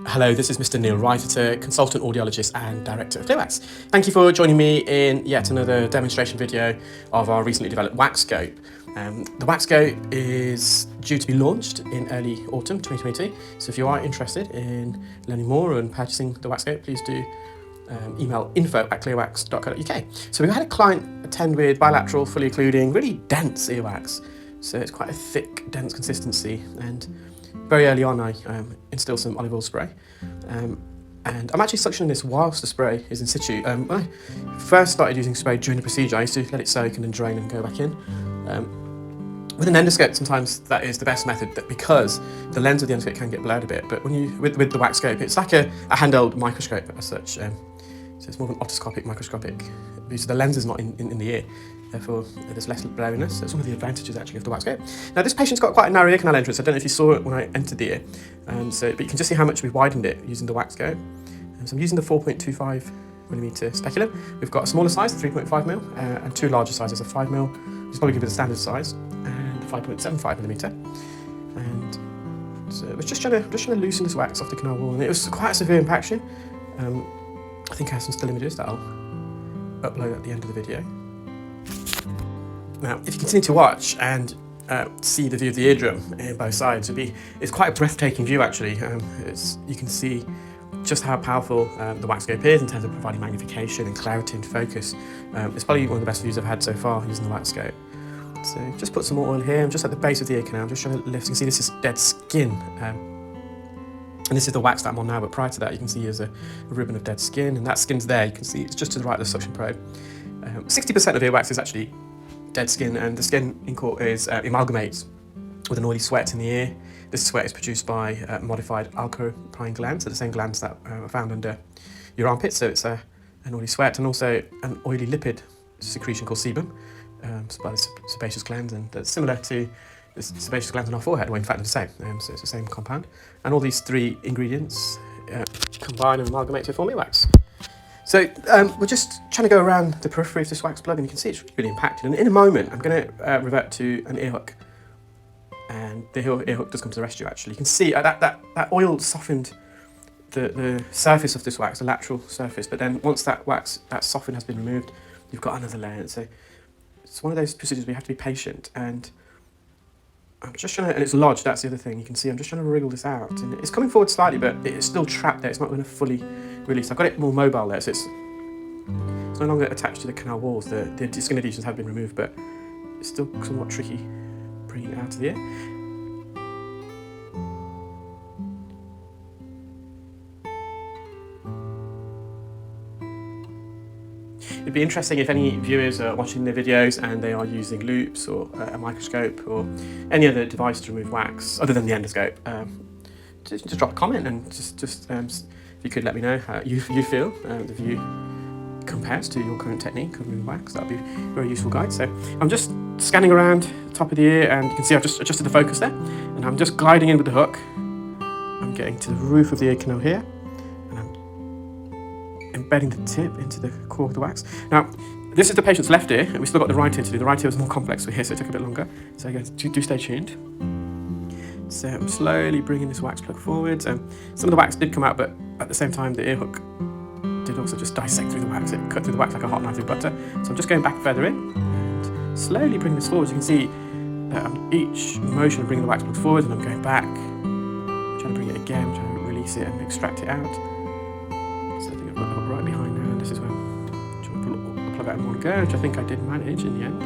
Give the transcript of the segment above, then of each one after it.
Hello, this is Mr. Neil Wright, consultant audiologist and director of earwax. Thank you for joining me in yet another demonstration video of our recently developed wax scope. The wax scope is due to be launched in early autumn 2022, so if you are interested in learning more and purchasing the wax scope, please do email info@clearwax.co.uk. So we had a client attend with bilateral, fully occluding, really dense earwax. So it's quite a thick, dense consistency, and very early on I instilled some olive oil spray. And I'm actually suctioning this whilst the spray is in situ. When I first started using spray during the procedure, I used to let it soak and then drain and go back in. With an endoscope, sometimes that is the best method, because the lens of the endoscope can get blurred a bit. But when with the wax scope, it's like a handheld microscope as such. So it's more of an otoscopic, microscopic view. So the lens is not in the ear, therefore there's less blurriness. So it's one of the advantages actually of the wax scope. Now this patient's got quite a narrow ear canal entrance. I don't know if you saw it when I entered the ear. But you can just see how much we've widened it using the wax scope. So I'm using the 4.25mm speculum. We've got a smaller size, 3.5mm, and two larger sizes of 5mm. It's probably give it a standard size, and 5.75mm. And so we're just trying to loosen this wax off the canal wall, and it was quite a severe impaction. I think I have some still images that I'll upload at the end of the video. Now, if you continue to watch and see the view of the eardrum in both sides, it's quite a breathtaking view actually. You can see just how powerful the wax scope is in terms of providing magnification and clarity and focus. It's probably one of the best views I've had so far using the wax scope. So just put some more oil here. I'm just at the base of the ear canal. I'm just trying to lift. You can see this is dead skin. And this is the wax that I'm on now, but prior to that you can see there's a ribbon of dead skin, and that skin's there. You can see it's just to the right of the suction probe. 60% of earwax is actually dead skin, and the skin amalgamates with an oily sweat in the ear. This sweat is produced by modified alcopine glands, so the same glands that are found under your armpits, so it's an oily sweat, and also an oily lipid secretion called sebum, by the sebaceous glands, and that's similar to the sebaceous glands on our forehead. Well, in fact, they're the same, so it's the same compound. And all these three ingredients combine and amalgamate to form earwax. So we're just trying to go around the periphery of this wax plug, and you can see it's really impacted. And in a moment, I'm going to revert to an ear hook. And the ear hook does come to the rescue, actually. You can see that oil softened the surface of this wax, the lateral surface. But then once that soften has been removed, you've got another layer. So it's one of those procedures where you have to be patient. And I'm just trying to, and it's lodged, that's the other thing. You can see I'm just trying to wriggle this out. And it's coming forward slightly, but it's still trapped there. It's not going to fully release. I've got it more mobile there, so it's no longer attached to the canal walls. The skin adhesions have been removed, but it's still somewhat tricky bringing it out of the ear. It'd be interesting if any viewers are watching the videos and they are using loupes or a microscope or any other device to remove wax other than the endoscope. Just drop a comment, and just if you could let me know how you feel the view compares to your current technique of removing wax. That would be a very useful guide. So I'm just scanning around the top of the ear, and you can see I've just adjusted the focus there, and I'm just gliding in with the hook. I'm getting to the roof of the ear canal here, and I'm embedding the tip into the core of the wax. Now, this is the patient's left ear, and we've still got the right ear to do. The right ear was more complex for here, so it took a bit longer. So again, do stay tuned. So I'm slowly bringing this wax plug forwards. Some of the wax did come out, but at the same time, the ear hook did also just dissect through the wax. It cut through the wax like a hot knife through butter. So I'm just going back further in and slowly bringing this forward. You can see each motion of bringing the wax plug forward, and I'm going back, trying to bring it again, trying to release it and extract it out. So I think I've got it right behind now, and this is where I'm trying to pull the plug out in one go, which I think I did manage in the end.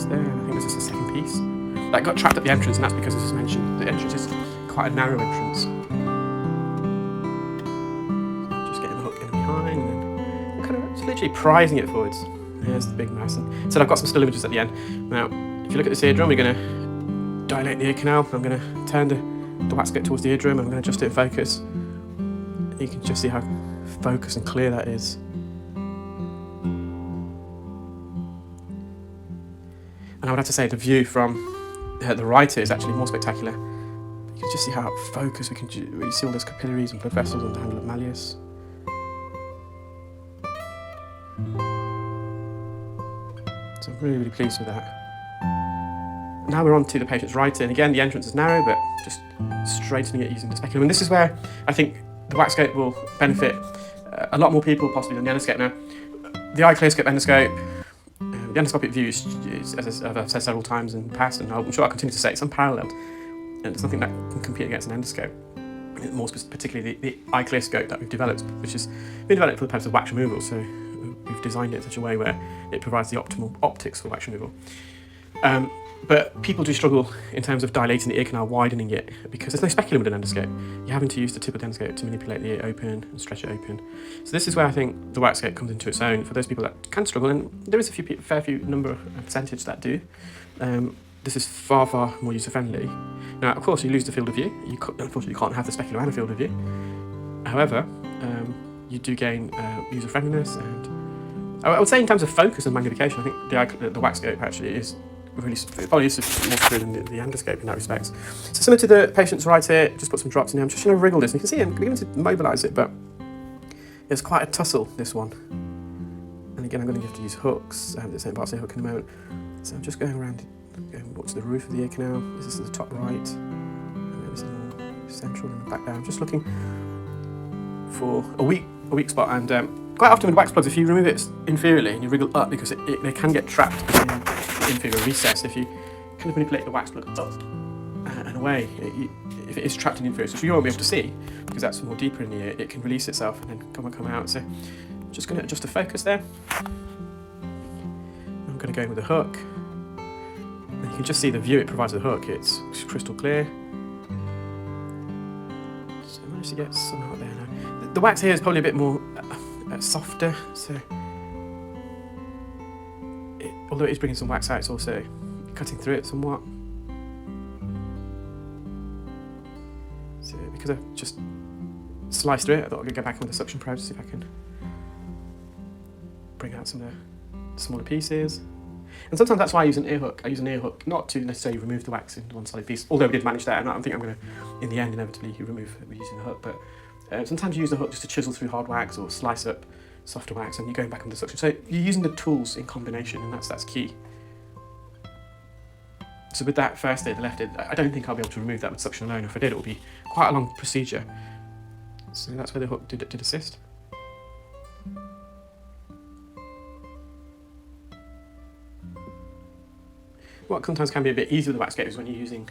There, and I think this is the second piece that got trapped at the entrance, and that's because, as I mentioned, the entrance is quite a narrow entrance. Just getting the hook in behind, and then kind of just literally prizing it forwards. There's the big mass. And so I've got some still images at the end. Now, if you look at this eardrum, we're going to dilate the ear canal. I'm going to turn the wax scope towards the eardrum, and I'm going to adjust it in focus. And you can just see how focused and clear that is. And I would have to say the view from the right ear is actually more spectacular. You can just see how focused we can really see all those capillaries and blood vessels on the handle of malleus. So I'm really, really pleased with that. Now we're on to the patient's right ear, and again the entrance is narrow, but just straightening it using the speculum. And this is where I think the waxscope will benefit a lot more people possibly than the endoscope. Now, the iClearScope endoscope, the endoscopic view is, as I've said several times in the past, and I'm sure I'll continue to say, it's unparalleled, and it's something that can compete against an endoscope. More particularly the iClearScope that we've developed, which has been developed for the purpose of wax removal. So we've designed it in such a way where it provides the optimal optics for wax removal. But people do struggle in terms of dilating the ear canal, widening it, because there's no speculum with an endoscope. You're having to use the tip of the endoscope to manipulate the ear open and stretch it open. So this is where I think the waxscope comes into its own for those people that can struggle, and there is a fair few percentage that do. This is far, far more user-friendly. Now, of course, you lose the field of view. Unfortunately, you can't have the speculum and a field of view. However, you do gain user-friendliness, and I would say in terms of focus and magnification, I think the waxscope actually is really, probably is more superior than the endoscope in that respect. So similar to the patient's right ear, just put some drops in here. I'm just going to wriggle this, and you can see I'm beginning to mobilise it, but it's quite a tussle, this one. And again, I'm going to have to use hooks. I have the same part, say hook in a moment. So I'm just going around, going to the roof of the ear canal. This is the top right, and this is more central and back down. Just looking for a weak spot, and quite often with wax plugs, if you remove it inferiorly and you wriggle up, because they can get trapped in the inferior recess. If you kind of manipulate the wax plug up and away, if it is trapped in the inferior, so you won't be able to see, because that's more deeper in the ear, it can release itself and then come out. So I'm just going to adjust the focus there. I'm going to go in with a hook. And you can just see the view it provides with the hook. It's crystal clear. So I managed to get some out there now. The wax here is probably a bit more softer, so although it is bringing some wax out, it's also cutting through it somewhat. So because I've just sliced through it, I thought I'd go back on the suction probe to see if I can bring out some of the smaller pieces. And sometimes that's why I use an ear hook. I use an ear hook not to necessarily remove the wax in one solid piece, although we did manage that, and I think I'm going to, in the end, inevitably remove it using the hook. But sometimes you use the hook just to chisel through hard wax or slice up softer wax, and you're going back on the suction. So you're using the tools in combination, and that's key. So with that first ear, the left ear, I don't think I'll be able to remove that with suction alone. If I did, it would be quite a long procedure. So that's where the hook did assist. What sometimes can be a bit easier with the waxscope is when you're using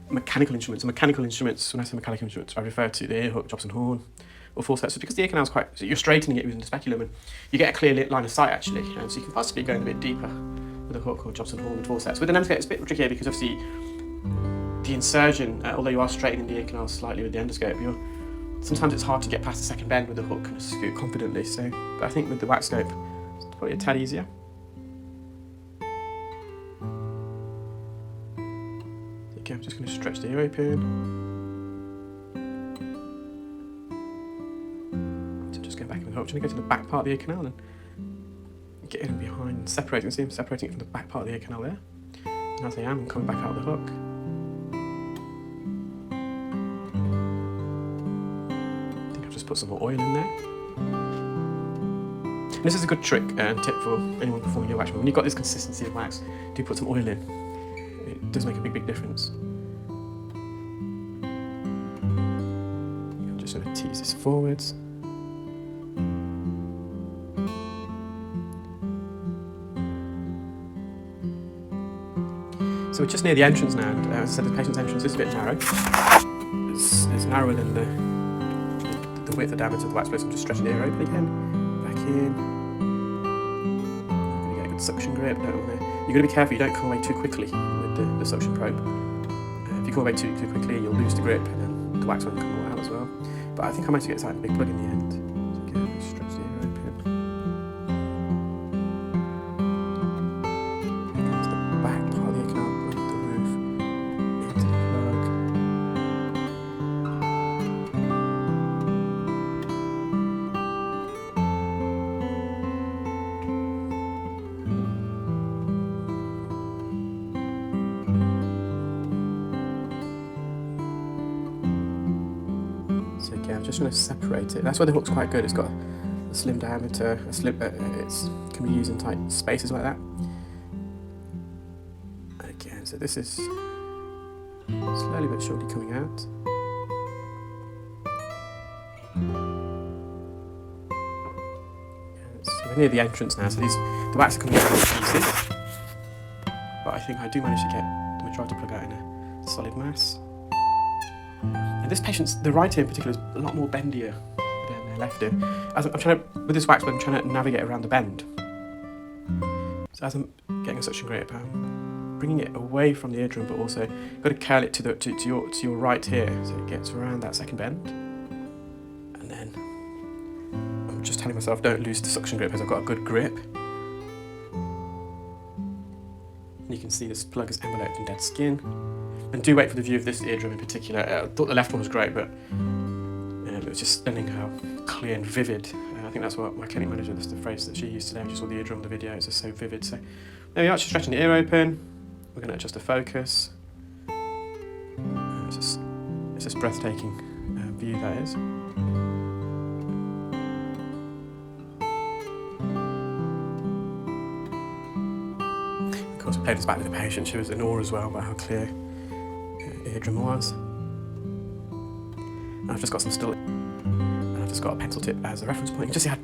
mechanical instruments. And mechanical instruments, when I say mechanical instruments, I refer to the ear hook, Jobson horn, or forceps. So because the ear canal is quite, so you're straightening it using the speculum, and you get a clear line of sight actually, and so you can possibly go in a bit deeper with a hook or Jobson horn and forceps. With an endoscope, it's a bit trickier because obviously the insertion, although you are straightening the ear canal slightly with the endoscope, sometimes it's hard to get past the second bend with the hook and scoot confidently. So, but I think with the waxscope, it's probably a tad easier. Okay, I'm just going to stretch the ear open. So just going back in the hook, I'm going to go to the back part of the ear canal and get in behind and separate. You can see I'm separating it from the back part of the ear canal there. And as I am, I'm coming back out of the hook. I think I've just put some more oil in there. And this is a good trick and tip for anyone performing ear wax removal. When you've got this consistency of wax, do put some oil in. It does make a big difference. I'm just going to tease this forwards. So we're just near the entrance now, and as I said, the patient's entrance is a bit narrow. It's narrower than the width, the diameter of the wax plate, so I'm just stretching the ear open again. Back in. I'm going to get a good suction grip. You're going to be careful you don't come away too quickly with the suction probe. If you come away too quickly, you'll lose the grip, and then the wax won't come all out as well. But I think I managed to get a big plug in the end. So again, stretch the ear open. And to the back part of the ear canal, the roof, into the plug. So again, I'm just going to separate it. That's why the hook's quite good. It's got a slim diameter, it can be used in tight spaces like that. Again, so this is slowly but surely coming out. So we're near the entrance now, so the wax are coming out in pieces. But I think I do manage to get the majority plug out in a solid mass. And this patient's, the right ear in particular, is a lot more bendier than their left ear. As I'm trying to, with this wax, I'm trying to navigate around the bend. So as I'm getting a suction grip, I'm bringing it away from the eardrum, but also you've got to curl it to your right here, so it gets around that second bend. And then I'm just telling myself, don't lose the suction grip, because I've got a good grip. You can see this plug is enveloped in dead skin. And do wait for the view of this eardrum in particular. I thought the left one was great, but it was just stunning how clear and vivid. I think that's what my clinic manager, that's the phrase that she used today. She saw the eardrum on the video, it's just so vivid. So there we are, just stretching the ear open. We're going to adjust the focus. It's just breathtaking view, that is. Of course, I played this back with the patient. She was in awe as well about how clear the eardrum was. And I've just got some still, and I've just got a pencil tip as a reference point. You can just see how